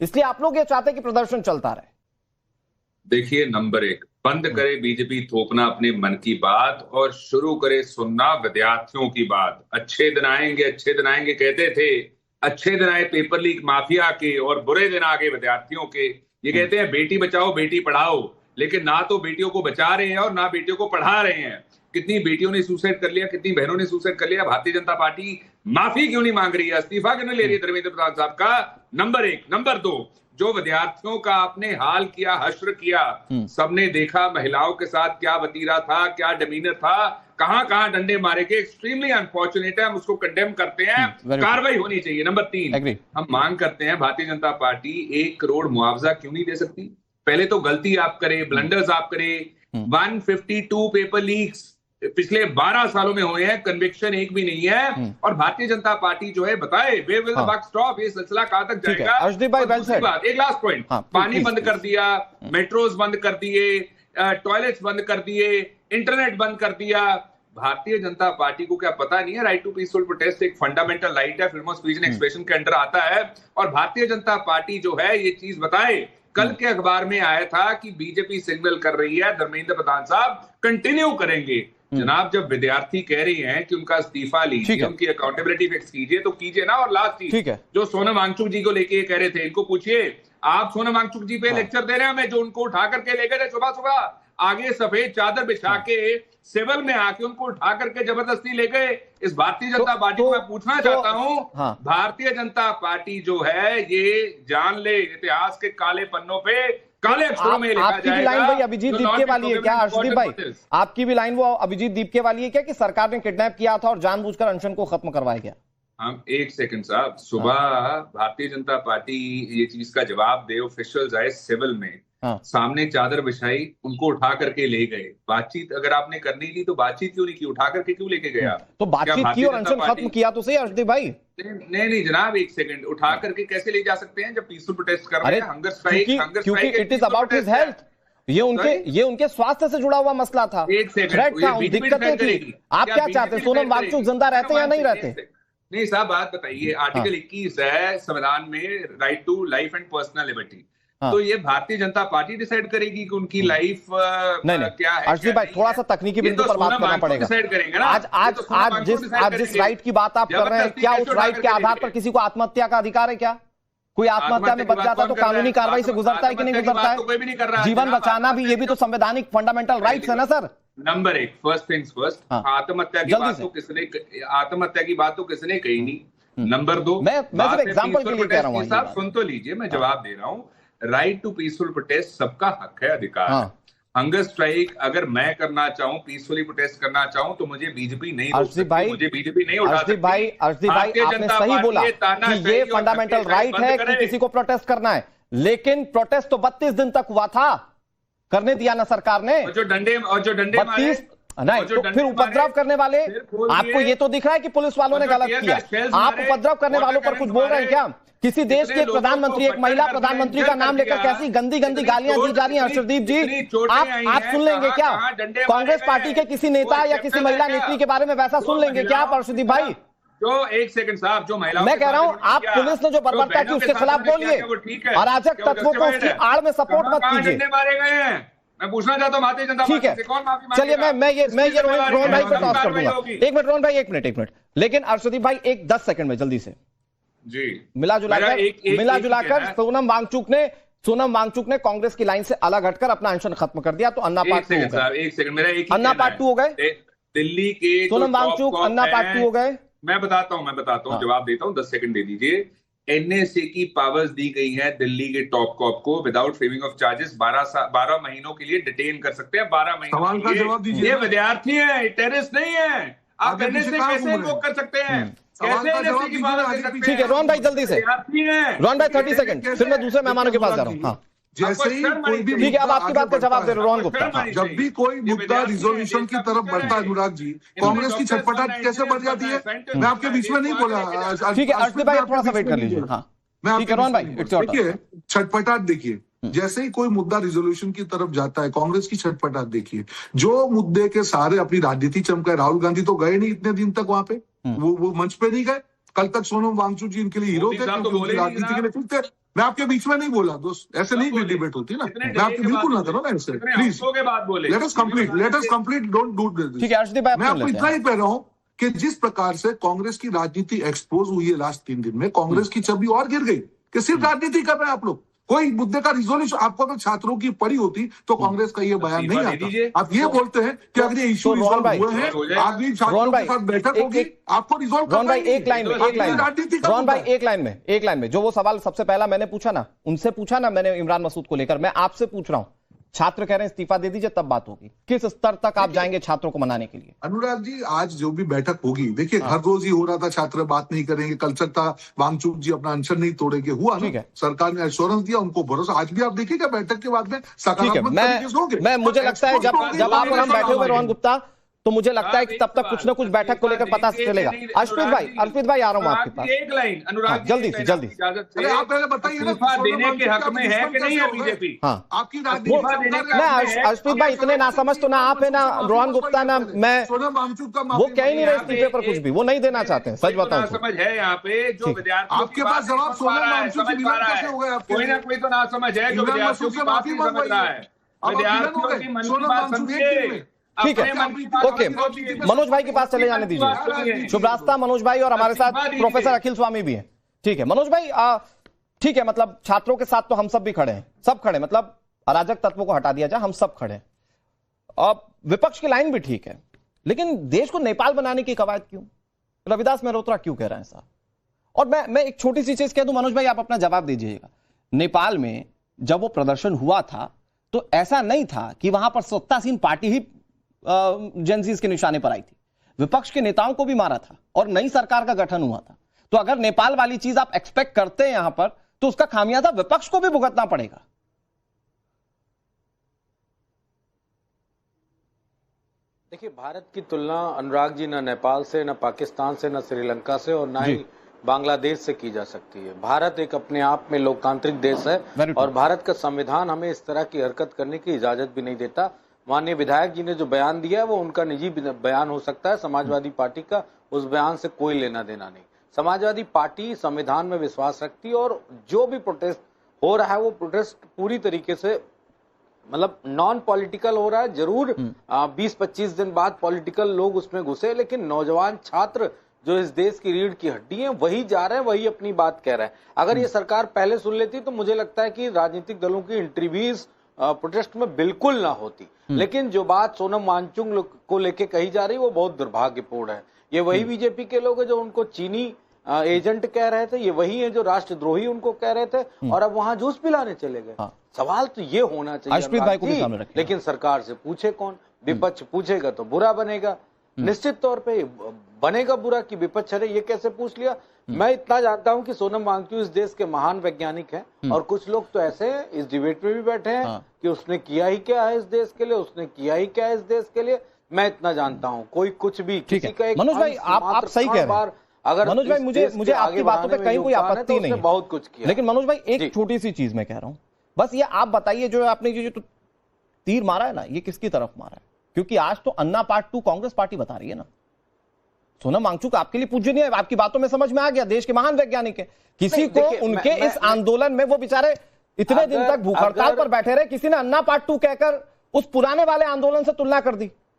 इसलिए आप लोग ये चाहते हैं कि प्रदर्शन चलता रहे। देखिए, नंबर एक, बंद करे बीजेपी थोपना अपने मन की बात और शुरू करे सुनना विद्यार्थियों की बात। अच्छे दिन आएंगे कहते थे, अच्छे दिन आए पेपर लीक माफिया के और बुरे दिन आ गए विद्यार्थियों के। ये कहते हैं बेटी बचाओ बेटी पढ़ाओ, लेकिन ना तो बेटियों को बचा रहे हैं और ना बेटियों को पढ़ा रहे हैं। कितनी बेटियों ने सुसाइड कर लिया, कितनी बहनों ने सुसाइड कर लिया। भारतीय जनता पार्टी माफी क्यों नहीं मांग रही है, इस्तीफा क्यों नहीं ले रही है धर्मेंद्र प्रधान साहब का? नंबर एक। नंबर दो, जो विद्यार्थियों का आपने हाल किया, हश्र किया, सबने देखा महिलाओं के साथ क्या वतीरा था, क्या डिमीनर था, कहां डंडे मारे गए। एक्सट्रीमली अनफॉर्चुनेट है, हम उसको कंडेम करते हैं, कार्रवाई होनी चाहिए। नंबर तीन, हम मांग करते हैं भारतीय जनता पार्टी 1 करोड़ मुआवजा क्यों नहीं दे सकती? पहले तो गलती आप करे, ब्लंडर्स आप करे। 152 पेपर लीक्स पिछले 12 सालों में हुए हैं, कन्विक्शन एक भी नहीं है। और भारतीय जनता पार्टी जो है बताए where will the buck stop, ये सिलसिला कहां तक जाएगा? अर्शदीप भाई, वेल सेड। एक लास्ट पॉइंट, पानी बंद कर दिया, मेट्रोज बंद कर दिए, टॉयलेट्स बंद कर दिए, इंटरनेट बंद कर दिया। भारतीय जनता पार्टी को क्या पता नहीं है राइट टू पीसफुल प्रोटेस्ट एक फंडामेंटल राइट है, freedom of speech and expression के अंडर आता है। और भारतीय जनता पार्टी जो है ये चीज बताए। कल के अखबार में आया था कि बीजेपी सिग्नल कर रही है, धर्मेंद्र प्रधान साहब कंटिन्यू करेंगे। जनाब, जब विद्यार्थी कह रही हैं कि उनका इस्तीफा लीजिए, उनकी अकाउंटेबिलिटी फिक्स कीजिए, तो कीजिए ना। और लास्ट चीज, जो सोनम वांगचुक जी को लेके कह रहे थे, इनको पूछिए, आप सोनम वांगचुक जी पे लेक्चर दे रहे हैं हमें, जो उनको उठा करके ले गए सुबह सुबह, आगे सफेद चादर बिछा के सिविल में आके उनको उठा करके जबरदस्ती ले गए। इस भारतीय जनता पार्टी को मैं पूछना चाहता हूं, भारतीय जनता पार्टी जो है ये जान ले, इतिहास के काले पन्नों पे काले अक्षरों में लिखा जाएगा। आपकी भी लाइन भाई अभिजीत दीपके वाली है क्या अर्शदीप भाई? आपकी भी लाइन वो अभिजीत दीपके वाली है क्या कि सरकार ने किडनैप किया था और जानबूझकर अनशन को खत्म करवाया गया? हम एक सेकंड साहब, सुबह भारतीय जनता पार्टी ये चीज का जवाब दे, ऑफिशियल्स आए सिविल में, सामने चादर बिछाई, उनको उठा करके ले गए। बातचीत अगर आपने करनी थी तो बातचीत क्यों नहीं की, उठा करके क्यों लेके गया? तो बातचीत की और अनशन खत्म किया तो सही अर्शदीप भाई। नहीं जनाब, एक सेकंड, उठा करके कैसे ले जा सकते हैं जब पीसफुल प्रोटेस्ट कर रहे हैं? हंगर स्ट्राइक, क्योंकि it is about his health, ये उनके स्वास्थ्य से जुड़ा हुआ मसला था, थ्रेट था, दिक्कतें थी। आप क्या चाहते हैं, सोनम वांगचुक जिंदा रहते या नहीं रहते? नहीं साहब, बात बताइए, आर्टिकल 21 है संविधान में, right to life and personal liberty. तो ये भारतीय जनता पार्टी डिसाइड करेगी कि उनकी लाइफ क्या है? अर्शदीप भाई, थोड़ा सा तकनीकी बिंदु पर बात करना पड़ेगा। डिसाइड करेंगे ना। आज जिस राइट की बात आप कर रहे हैं, क्या उस राइट के आधार पर किसी को आत्महत्या का अधिकार है? क्या कोई आत्महत्या में बच जाता है तो कानूनी कार्रवाई से गुजरता है कि नहीं गुजरता है? कोई भी नहीं कर रहा। जीवन बचाना भी, ये भी तो संवैधानिक फंडामेंटल राइट्स है ना सर। नंबर एक, फर्स्ट थिंग्स फर्स्ट, आत्महत्या की बात तो किसने कही नहीं। नंबर दो, मैं सिर्फ एग्जांपल के लिए कह रहा हूं साहब, सुन तो लीजिए, मैं जवाब दे रहा हूं। राइट टू पीसफुल प्रोटेस्ट सबका हक है, अधिकार है। हंगर स्ट्राइक अगर मैं करना चाहूं, पीसफुली प्रोटेस्ट करना चाहूं, तो मुझे बीजेपी नहीं रोक सकती, मुझे बीजेपी नहीं उठा सकती। अर्शदीप भाई आपने सही बोला कि ये फंडामेंटल राइट है कि किसी को प्रोटेस्ट करना है, लेकिन प्रोटेस्ट तो 32 दिन तक हुआ था, करने दिया ना सरकार ने। और जो डंडे 32 नहीं, तो फिर उपद्रव करने वाले, आपको ये तो दिख रहा है कि पुलिस वालों ने गलत किया, आप उपद्रव करने वालों पर कुछ बोल रहे हैं क्या? किसी देश के एक प्रधानमंत्री, एक महिला प्रधानमंत्री का नाम लेकर कैसी गंदी गंदी गालियां दी जा रही हैं अर्शदीप जी, आप सुन लेंगे क्या? कांग्रेस पार्टी के किसी नेता या किसी महिला नेत्री के बारे में वैसा सुन लेंगे क्या आप अर्शदीप भाई? जो एक सेकंड साहब, जो महिला, मैं कह रहा हूं, आप पुलिस ने जो बर्बरता की उसके खिलाफ बोलिए, अराजक तत्वों को उसकी आड़ में सपोर्ट मत कीजिए। मारे गए हैं, मैं पूछना चाहता हूं भारतीय जनता पार्टी से कौन माफी मांगेगा? चलिए मैं ये रोहन भाई से टॉस कर दूंगा। एक मिनट रोहन भाई, एक मिनट, लेकिन अर्शदीप भाई 10 सेकंड में जल्दी से जी मिला जुलाकर सोनम वांगचुक ने कांग्रेस की लाइन से अलग हटकर अपना अनशन खत्म कर दिया, तो अन्ना पार्ट 2 हो गए। एक सेकंड, मेरा एक अन्ना पार्ट 2 हो गए, दिल्ली के सोनम वांगचुक अन्ना पार्ट 2 हो गए। मैं बताता हूं, जवाब देता हूं, 10 सेकंड दे दीजिए। एनएसए की पावर्स दी गई है दिल्ली के टॉप कॉप को, विदाउट फेविंग ऑफ चार्जेस 12 महीनों के लिए डिटेन कर सकते हैं। 12 महीनों के लिए। ये विद्यार्थी है, टेररिस्ट नहीं है। आप एनएसए कैसे इन्वोक कर सकते हैं? कैसे एनएसए की पावर दे सकते हैं? ठीक है रोहन भाई, जल्दी से रोहन भाई 30 सेकंड, फिर मैं दूसरे मेहमानों के पास जा रहा हूँ। जैसे ही कोई भी, ठीक है, अब आपकी बात का जवाब दे रहे रोहन गुप्ता। जब भी कोई मुद्दा रिजोल्यूशन की तरफ बढ़ता है अनुराग जी, कांग्रेस की छटपटाहट कैसे बढ़ जाती है? मैं आपके बीच में नहीं बोला। ठीक है अर्शदीप भाई, थोड़ा सा वेट कर लीजिए। देखिए छटपटाहट देखिए, जैसे ही कोई मुद्दा रिजोल्यूशन की तरफ जाता है, कांग्रेस की छटपटाहट देखिए। जो मुद्दे के सारे अपनी राजनीति चमकाए, राहुल गांधी तो गए नहीं इतने दिन तक वहां पे, वो मंच पे नहीं गए। कल तक सोनम वांगचुक जी इनके लिए हीरो थे, क्योंकि राजनीति के लिए खुद थे। मैं आपके बीच में नहीं बोला दोस्त, ऐसे नहीं डिबेट होती ना, मैं आपके बिल्कुल ना करो ना ऐसे, please let us complete, don't do this. ठीक है अर्शदीप भाई, मैं आपको इतना ही कह रहा हूं कि जिस प्रकार से कांग्रेस की राजनीति एक्सपोज हुई है लास्ट 3 दिन में, कांग्रेस की छवि और गिर गई कि सिर्फ राजनीति कर रहे हैं आप लोग, कोई मुद्दे का रिजोल्यूशन। आपको अगर छात्रों की पड़ी होती तो कांग्रेस का ये बयान नहीं आता। आप ये बोलते हैं कि अगर ये इशू रिजॉल्व हुए हैं, आदमी छात्रों के साथ बैठक होगी, आपको रिजॉल्व करना भाई एक लाइन में रोहन भाई एक लाइन में जो वो सवाल सबसे पहला मैंने पूछा ना, उनसे पूछा ना मैंने इमरान मसूद को लेकर, मैं आपसे पूछ रहा हूं, छात्र कह रहे हैं इस्तीफा दे दीजिए तब बात होगी, किस स्तर तक आप जाएंगे छात्रों को मनाने के लिए? अनुराग जी, आज जो भी बैठक होगी, देखिए हर रोज ही हो रहा था छात्र बात नहीं करेंगे, कल तक था वांगचुक जी अपना अनशन नहीं तोड़ेंगे, हुआ ना, सरकार ने एश्योरेंस दिया, उनको भरोसा। आज भी आप देखिएगा बैठक के बाद में सकारात्मक तरीके से होंगे। मैं मुझे लगता है जब आप और हम बैठे हुए रोहन गुप्ता, तो मुझे लगता है कि तब तक कुछ ना कुछ बैठक को लेकर पता चलेगा। अर्पित भाई आ रहा हूं आपके पास, एक लाइन अनुराग जल्दी से अरे आप पहले बताइए ना, देने के हक में है कि नहीं है बीजेपी? हाँ आपकी अर्पित भाई इतने नासमझ तो ना आप है ना रोहन गुप्ता ना मैं, वो कह ही नहीं रहे इस्तीफे पर कुछ भी, वो नहीं देना चाहते हैं, सच बताऊं तो। समझ है यहाँ पे जो विद्यार्थी आपके पास जवाब कोई ना कोई तो नासमझ है जो विद्यार्थियों की बात नहीं समझ रहा है, विद्यार्थियों की मन की बात समझे। ठीक है, ओके, मनोज भाई के पास चले जाने दीजिए। शुभ रास्ता मनोज भाई, और हमारे साथ प्रोफेसर अखिल स्वामी भी हैं। ठीक है मनोज भाई, ठीक है, मतलब छात्रों के साथ तो हम सब भी खड़े हैं, सब खड़े, मतलब अराजक तत्वों को हटा दिया जाए, हम सब खड़े हैं। अब विपक्ष की लाइन भी ठीक है, लेकिन देश को नेपाल बनाने की कवायद क्यों? रविदास मेहरोत्रा क्यों कह रहे हैं साहब? और मैं एक छोटी सी चीज कह दूं, मनोज भाई आप अपना जवाब दीजिएगा। नेपाल में जब वो प्रदर्शन हुआ था तो ऐसा नहीं था कि वहां पर सत्तासीन पार्टी ही जेंजीज के निशाने पर आई थी, विपक्ष के नेताओं को भी मारा था और नई सरकार का गठन हुआ था। तो अगर नेपाल वाली चीज आप एक्सपेक्ट करते हैं यहां पर, तो उसका खामियाजा विपक्ष को भी भुगतना पड़ेगा। देखिए, भारत की तुलना अनुराग जी न नेपाल से, न पाकिस्तान से, न श्रीलंका से और न ही बांग्लादेश से की जा सकती है। भारत एक अपने आप में लोकतांत्रिक देश है और भारत का संविधान हमें इस तरह की हरकत करने की इजाजत भी नहीं देता। माननीय विधायक जी ने जो बयान दिया है वो उनका निजी बयान हो सकता है, समाजवादी पार्टी का उस बयान से कोई लेना देना नहीं। समाजवादी पार्टी संविधान में विश्वास रखती है और जो भी प्रोटेस्ट हो रहा है वो प्रोटेस्ट पूरी तरीके से मतलब नॉन पॉलिटिकल हो रहा है। जरूर 20-25 दिन बाद पॉलिटिकल लोग उसमें घुसे, लेकिन नौजवान छात्र जो इस देश की रीढ़ की हड्डी है वही जा रहे हैं, वही अपनी बात कह रहे हैं। अगर ये सरकार पहले सुन लेती तो मुझे लगता है कि राजनीतिक दलों की इंटरव्यूज प्रोटेस्ट में बिल्कुल ना होती। लेकिन जो बात सोनम वांगचुक को लेके कही जा रही है वो बहुत दुर्भाग्यपूर्ण है। ये वही बीजेपी के लोग हैं जो उनको चीनी एजेंट कह रहे थे, ये वही है जो राष्ट्रद्रोही उनको कह रहे थे, और अब वहां जूस पिलाने चले गए। सवाल तो ये होना चाहिए, लेकिन सरकार से पूछे कौन? विपक्ष पूछेगा तो बुरा बनेगा, निश्चित तौर पे बनेगा बुरा कि विपक्ष है, ये कैसे पूछ लिया। मैं इतना जानता हूं कि सोनम वांगचुक इस देश के महान वैज्ञानिक हैं और कुछ लोग तो ऐसे हैं इस डिबेट में भी बैठे हैं कि उसने किया ही क्या है इस देश के लिए, उसने किया ही क्या है इस देश के लिए। मैं इतना जानता हूं, कोई कुछ भी किसी का एक मनोज भाई आप सही कह रहे हैं। अगर मनोज भाई मुझे आपकी बातों पे कहीं कोई आपत्ति नहीं है, बहुत कुछ किया। लेकिन मनोज भाई एक छोटी सी चीज मैं कह रहा हूं, बस ये आप बताइए जो आपने जो तीर मारा है ना, ये किसकी तरफ मारा है? क्योंकि आज तो अन्ना पार्ट 2 कांग्रेस पार्टी बता रही है ना। सोनम वांगचुक आपके लिए पूज्यनीय है, आपकी बातों में समझ में आ गया, देश के महान वैज्ञानिक है। किसी को उनके इस आंदोलन में वो बेचारे इतने दिन तक भूख हड़ताल पर बैठे रहे, किसी ने अन्ना पार्ट 2 कहकर उस पुराने वाले आंदोलन से तुलना कर दी।